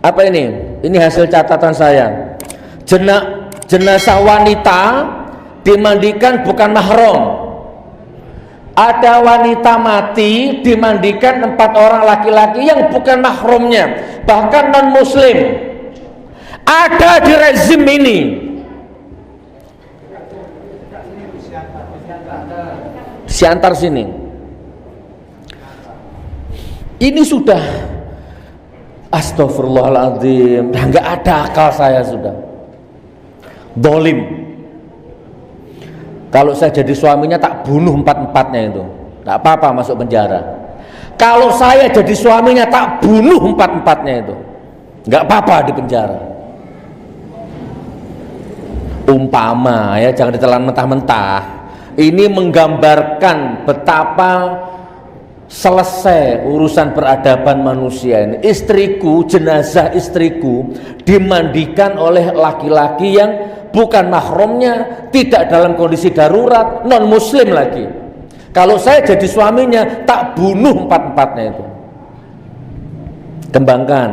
Apa ini? Ini hasil catatan saya. Jenazah wanita dimandikan bukan mahram. Ada wanita mati dimandikan 4 orang laki-laki yang bukan mahramnya, bahkan non muslim. Ada di rezim ini. Siantar sini. Ini sudah astagfirullahaladzim, nggak ada akal saya sudah. Dolim. Kalau saya jadi suaminya tak bunuh 4-4-nya itu, tak apa-apa masuk penjara. Kalau saya jadi suaminya tak bunuh 4-4-nya itu, nggak apa-apa di penjara. Umpama ya, jangan ditelan mentah-mentah. Ini menggambarkan betapa selesai urusan peradaban manusia ini. Istriku, jenazah istriku dimandikan oleh laki-laki yang bukan mahramnya, tidak dalam kondisi darurat, non muslim lagi. Kalau saya jadi suaminya tak bunuh 4-4-nya itu. Kembangkan.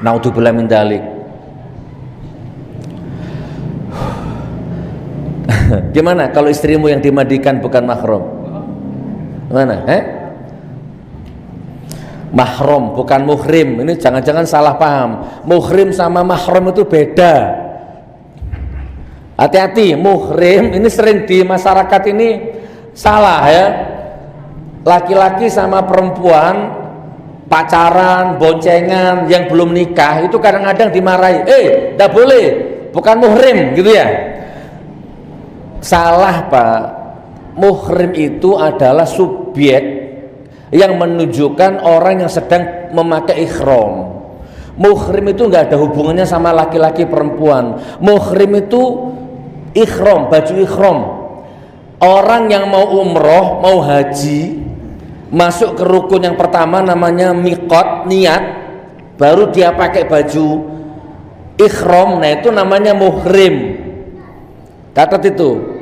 Naudzubillah min dzalik. Gimana kalau istrimu yang dimandikan bukan mahram? Mana? Mahram bukan muhrim. Ini jangan-jangan salah paham. Muhrim sama mahram itu beda. Hati-hati, muhrim ini sering di masyarakat ini salah ya. Laki-laki sama perempuan pacaran, boncengan yang belum nikah itu kadang-kadang dimarahi. Tidak boleh, bukan muhrim gitu ya. Salah Pak. Muhrim itu adalah subjek yang menunjukkan orang yang sedang memakai ihram. Muhrim itu nggak ada hubungannya sama laki-laki perempuan. Muhrim itu ihram, baju ihram. Orang yang mau umroh, mau haji, masuk ke rukun yang pertama namanya miqat, niat, baru dia pakai baju ihram. Nah itu namanya muhrim. Catat itu.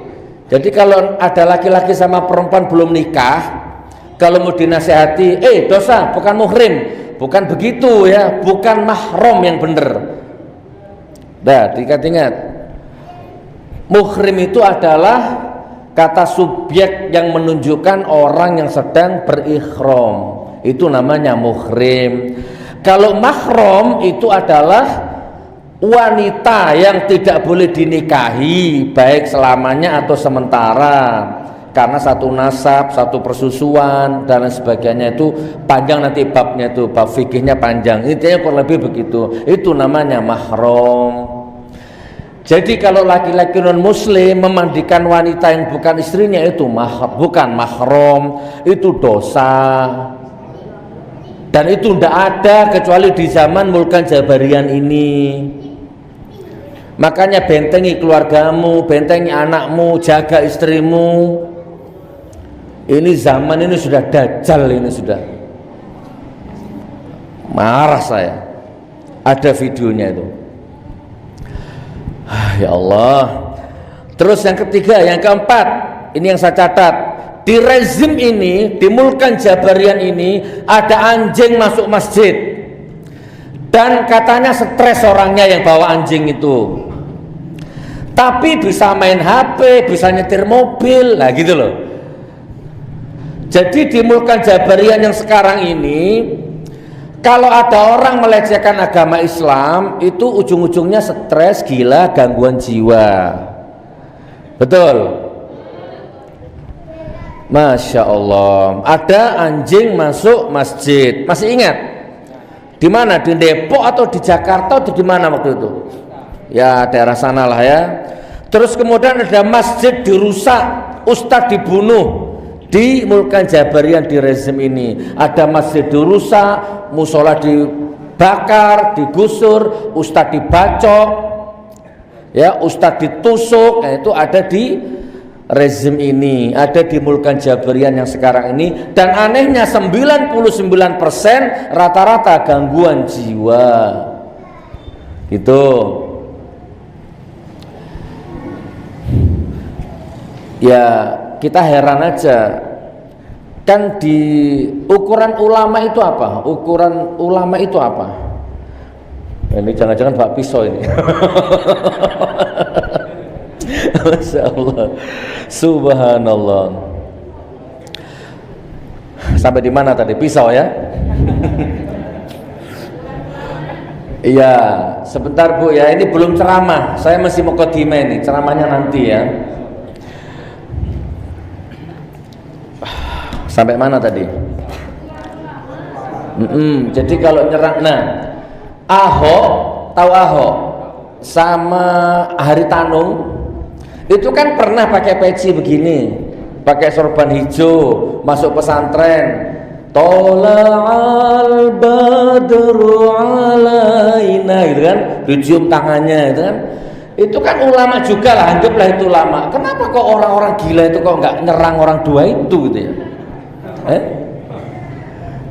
Jadi kalau ada laki-laki sama perempuan belum nikah, kalau mau dinasehati, dosa, bukan muhrim, bukan begitu ya, bukan mahram yang benar. Dah, diingat-ingat. Muhrim itu adalah kata subjek yang menunjukkan orang yang sedang berihram. Itu namanya muhrim. Kalau mahram itu adalah wanita yang tidak boleh dinikahi, baik selamanya atau sementara, karena satu nasab, satu persusuan dan lain sebagainya. Itu panjang nanti babnya, itu bab fikihnya panjang. Intinya kurang lebih begitu. Itu namanya mahram. Jadi kalau laki-laki non muslim memandikan wanita yang bukan istrinya itu bukan mahram, itu dosa. Dan itu tidak ada kecuali di zaman Mulkan Jabarian ini. Makanya bentengi keluargamu, bentengi anakmu, jaga istrimu. Ini zaman ini sudah dajjal, ini sudah. Marah saya. Ada videonya itu. Ya Allah. Terus yang ketiga, yang keempat, ini yang saya catat. Di rezim ini, di Mulkan Jabarian ini ada anjing masuk masjid. Dan katanya stres orangnya yang bawa anjing itu. Tapi bisa main HP, bisa nyetir mobil, lah gitu loh. Jadi di Mulkan Jabarian yang sekarang ini, kalau ada orang melecehkan agama Islam, itu ujung-ujungnya stres, gila, gangguan jiwa. Betul? Masya Allah. Ada anjing masuk masjid. Masih ingat? Di mana? Di Depok atau di Jakarta atau di mana waktu itu? Ya daerah sana lah ya. Terus kemudian ada masjid dirusak, ustadz dibunuh. Di Mulkan Jabarian di rezim ini ada masjid dirusak, musola dibakar, digusur, ustadz dibacok, ya ustadz ditusuk. Nah, itu ada di rezim ini, ada di Mulkan Jabarian yang sekarang ini. Dan anehnya 99% rata-rata gangguan jiwa gitu. Ya kita heran aja, kan di ukuran ulama itu apa? Ukuran ulama itu apa? Ini jangan-jangan Pak pisau ini. Masya Allah, subhanallah. Sampai di mana tadi? Pisau ya? Iya, sebentar Bu ya, ini belum ceramah. Saya masih mau mukadimah ini, ceramahnya nanti ya. Sampai mana tadi? Jadi kalau nyerang, nah Ahok, tahu Ahok sama Haritanu itu kan pernah pakai peci begini, pakai sorban hijau, masuk pesantren. Tola'al badru alaina, gitu kan, dicium tangannya, gitu kan. Itu kan ulama juga lah, anggaplah itu ulama. Kenapa kok orang-orang gila itu kok nggak nyerang orang dua itu, gitu ya?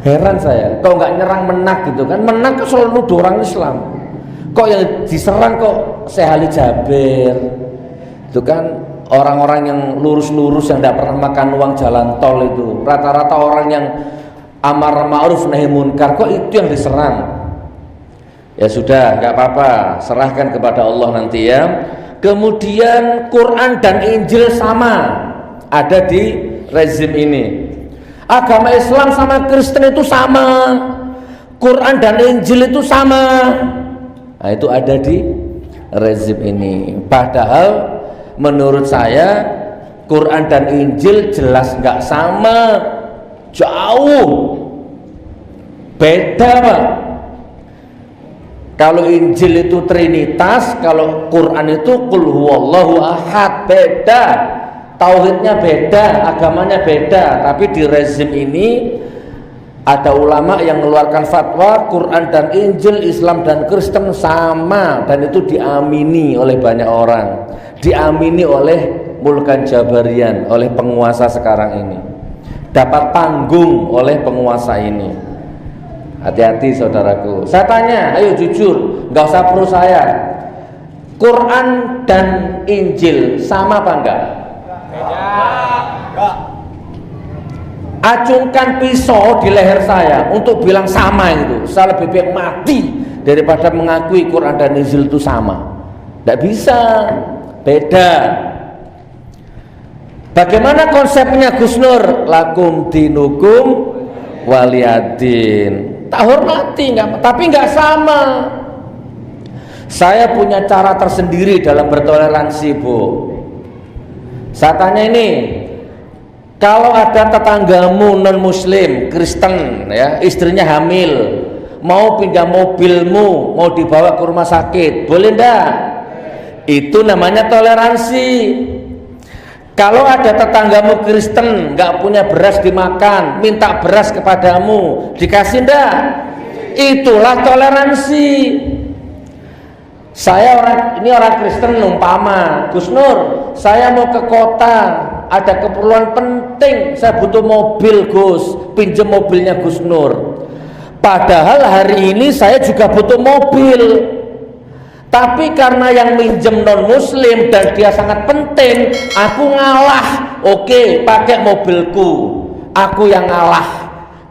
Heran saya, kok nggak nyerang Menak gitu kan? Menak kok selalu nuduh orang Islam. Kok yang diserang kok Syekh Ali Jabir? Itu kan orang-orang yang lurus-lurus yang tidak pernah makan uang jalan tol itu. Rata-rata orang yang amar ma'ruf nahi munkar, kok itu yang diserang? Ya sudah, nggak apa-apa, serahkan kepada Allah nanti ya. Kemudian Quran dan Injil sama ada di rezim ini. Agama Islam sama Kristen itu sama, Quran dan Injil itu sama. Nah, itu ada di rezim ini. Padahal menurut saya Quran dan Injil jelas nggak sama, jauh beda Pak. Kalau Injil itu Trinitas, kalau Quran itu Qul huwallahu ahad, beda. Tauhidnya beda, agamanya beda. Tapi di rezim ini ada ulama yang mengeluarkan fatwa Quran dan Injil, Islam dan Kristen sama, dan itu diamini oleh banyak orang, diamini oleh Mulkan Jabarian, oleh penguasa sekarang ini, dapat panggung oleh penguasa ini. Hati-hati saudaraku. Saya tanya, ayo jujur, nggak usah perlu saya, Quran dan Injil sama apa enggak? Acungkan pisau di leher saya untuk bilang sama itu, saya lebih baik mati daripada mengakui Quran dan Injil itu sama. Tidak bisa, beda. Bagaimana konsepnya Gus Nur? Lakum dinukum waliyadin. Tak hormati, tapi nggak sama. Saya punya cara tersendiri dalam bertoleransi, Bu. Saya tanya ini, kalau ada tetanggamu non muslim, Kristen ya, istrinya hamil, mau pindah mobilmu, mau dibawa ke rumah sakit, boleh ndak? Itu namanya toleransi. Kalau ada tetanggamu Kristen nggak punya beras dimakan, minta beras kepadamu, dikasih ndak? Itulah toleransi. Saya ini orang Kristen umpama, Gus Nur, saya mau ke kota, ada keperluan penting, saya butuh mobil Gus, pinjam mobilnya Gus Nur. Padahal hari ini saya juga butuh mobil, tapi karena yang minjem non muslim dan dia sangat penting, aku ngalah. Oke, pakai mobilku, aku yang ngalah.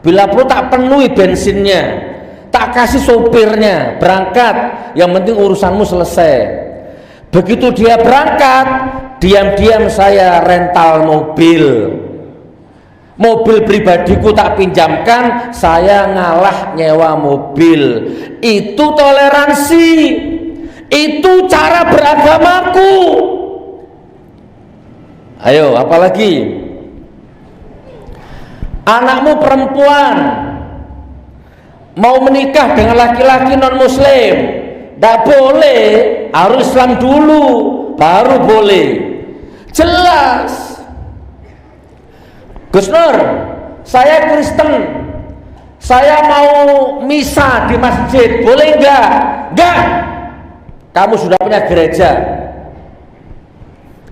Bila perlu tak penuhi bensinnya, tak kasih sopirnya, berangkat, yang penting urusanmu selesai. Begitu dia berangkat, diam-diam saya rental mobil pribadiku tak pinjamkan, saya ngalah nyewa mobil. Itu toleransi, itu cara beragamaku. Ayo, apalagi anakmu perempuan mau menikah dengan laki-laki non muslim, tidak boleh, harus Islam dulu baru boleh. Jelas. Gus Nur, saya Kristen, saya mau misa di masjid, boleh enggak? Enggak. Kamu sudah punya gereja.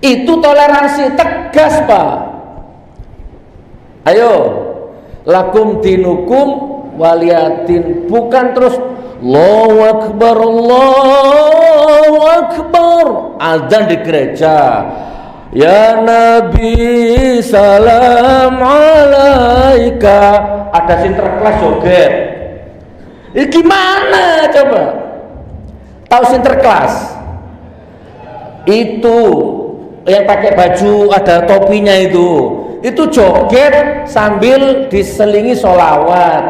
Itu toleransi, tegas Pak. Ayo, lakum dinukum waliyatin, bukan terus Allahu Akbar, Allahu Akbar, azan di gereja, ya Nabi salam alaika, ada sinterklas joget. Ini gimana coba? Tahu Sinterklas? Itu yang pakai baju ada topinya itu joget sambil diselingi sholawat.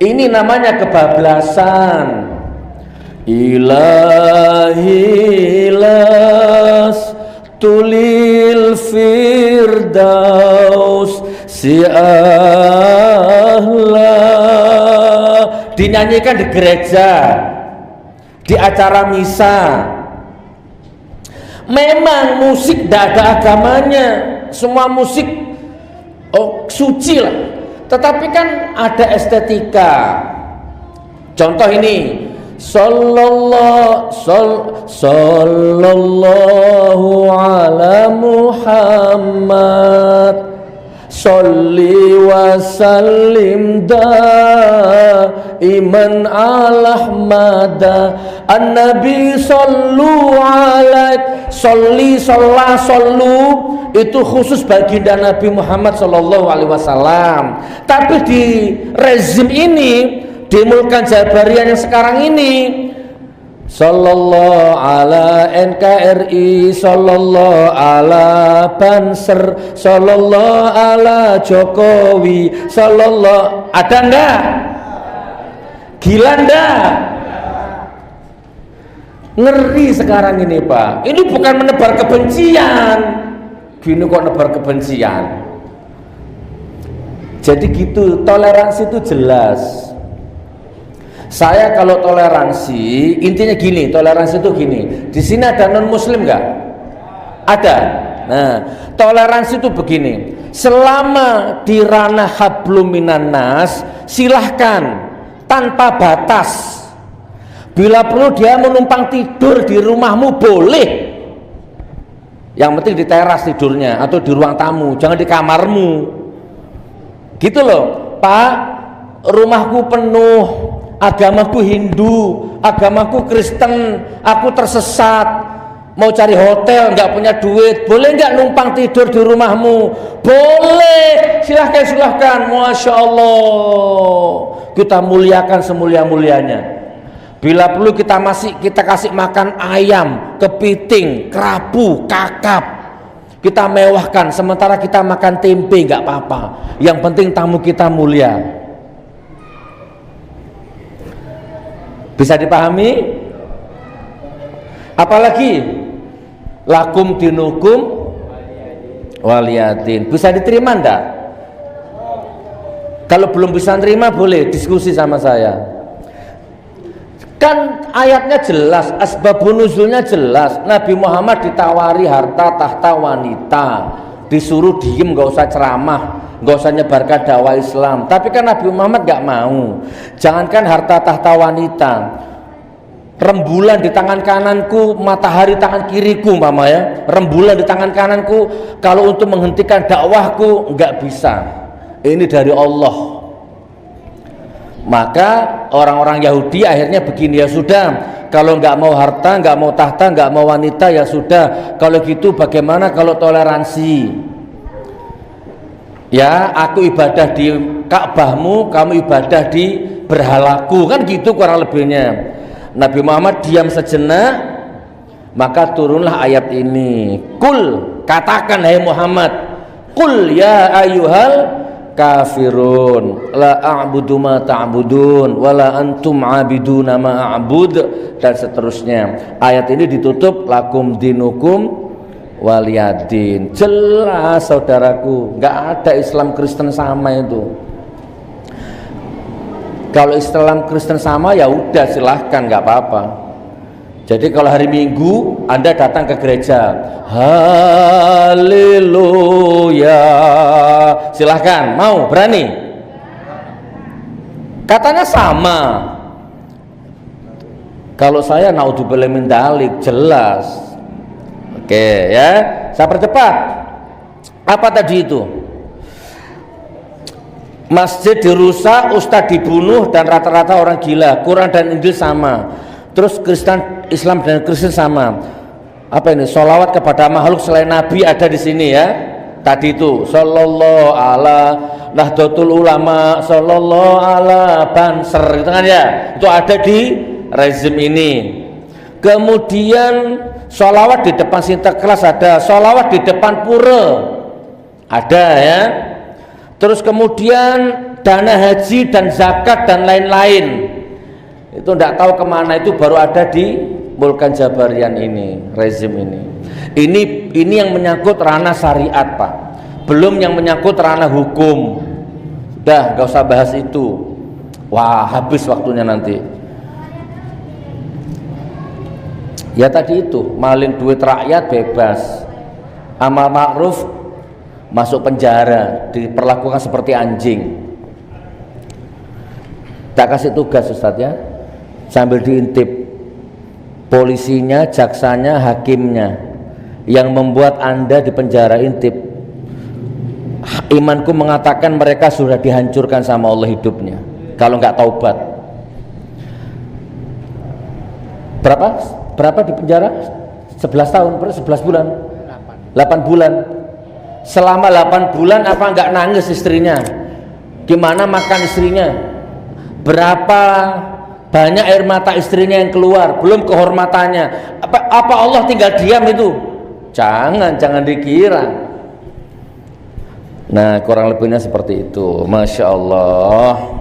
Ini namanya kebablasan. Ilahi las tulil firdaus si ahla, dinyanyikan di gereja, di acara misa. Memang musik tidak ada agamanya, semua musik suci lah, tetapi kan ada estetika. Contoh ini, sallallahu ala Muhammad, sholli wa sallim daiman ala Ahmada, an-nabi sallu alaik. Sholli, sholla, sallu itu khusus baginda Nabi Muhammad sallallahu alaihi wasallam. Tapi di rezim ini, di Mulkan Jabariyah yang sekarang ini, sallallahu ala NKRI, sallallahu ala Banser, sallallahu ala Jokowi, sallallahu, ada enggak? Gila enggak? Ngeri sekarang ini Pak. Ini bukan menebar kebencian. Gini kok nebar kebencian. Jadi gitu, toleransi itu jelas. Saya kalau toleransi, intinya gini, toleransi itu gini. Di sini ada non muslim nggak? Ada. Nah, toleransi itu begini. Selama di ranah hablum minan nas, silahkan tanpa batas. Bila perlu dia menumpang tidur di rumahmu boleh. Yang penting di teras tidurnya atau di ruang tamu, jangan di kamarmu. Gitu loh, Pak. Rumahku penuh, agamaku Hindu, agamaku Kristen, aku tersesat, mau cari hotel nggak punya duit, boleh nggak numpang tidur di rumahmu? Boleh, silahkan, masya Allah, kita muliakan semulia-mulianya. Bila perlu kita kasih makan ayam, kepiting, kerapu, kakap, kita mewahkan, sementara kita makan tempe nggak apa-apa. Yang penting tamu kita mulia. Bisa dipahami? Apalagi lakum dinukum waliyatin, bisa diterima enggak? Kalau belum bisa terima boleh diskusi sama saya. Kan ayatnya jelas, asbabun nuzulnya jelas. Nabi Muhammad ditawari harta tahta wanita, disuruh diem, gak usah ceramah, gak usah nyebarkan dakwah Islam. Tapi kan Nabi Muhammad gak mau. Jangankan harta tahta wanita, rembulan di tangan kananku, matahari tangan kiriku, mama ya. Rembulan di tangan kananku, kalau untuk menghentikan dakwahku nggak bisa. Ini dari Allah. Maka orang-orang Yahudi akhirnya begini, ya sudah, kalau nggak mau harta, nggak mau tahta, nggak mau wanita, ya sudah. Kalau gitu bagaimana kalau toleransi? Ya, aku ibadah di Ka'bahmu, kamu ibadah di berhalaku, kan gitu kurang lebihnya. Nabi Muhammad diam sejenak, maka turunlah ayat ini. Kul, katakan hai Muhammad, kul ya ayyuhal kafirun la a'budu ma ta'budun wala antum 'abiduna ma a'bud, dan seterusnya. Ayat ini ditutup lakum dinukum waliyadin. Jelas saudaraku, nggak ada Islam Kristen sama itu. Kalau Islam Kristen sama ya udah silahkan, nggak apa-apa. Jadi kalau hari Minggu Anda datang ke gereja, haleluya, silahkan, mau, berani? Katanya sama. Kalau saya naudzubillah min dzalik, jelas. Oke ya, saya percepat. Apa tadi itu? Masjid dirusak, ustadz dibunuh, dan rata-rata orang gila. Quran dan Injil sama. Terus Kristen, Islam dan Kristen sama. Apa ini? Sholawat kepada makhluk selain Nabi ada di sini ya. Tadi itu sallallahu ala Nahdlatul Ulama, sallallahu ala Banser, itu kan ya. Itu ada di rezim ini. kemudian sholawat di depan Sinterklas ada, sholawat di depan pura ada ya, terus kemudian dana haji dan zakat dan lain-lain itu tidak tahu kemana, itu baru ada di Mulkan Jabarian ini, rezim ini yang menyangkut ranah syariat Pak, belum yang menyangkut ranah hukum. Udah gak usah bahas itu, wah habis waktunya nanti. Ya tadi itu, maling duit rakyat bebas, amal ma'ruf masuk penjara, diperlakukan seperti anjing. Tak kasih tugas Ustadz ya, sambil diintip polisinya, jaksanya, hakimnya yang membuat Anda di penjara, intip. Imanku mengatakan mereka sudah dihancurkan sama Allah hidupnya kalau nggak taubat. Berapa di penjara? 11 tahun, 11 bulan 8 bulan. Selama 8 bulan apa nggak nangis istrinya? Gimana makan istrinya? Berapa banyak air mata istrinya yang keluar? Belum kehormatannya. Apa Allah tinggal diam itu? Jangan dikira. Nah kurang lebihnya seperti itu. Masya Allah.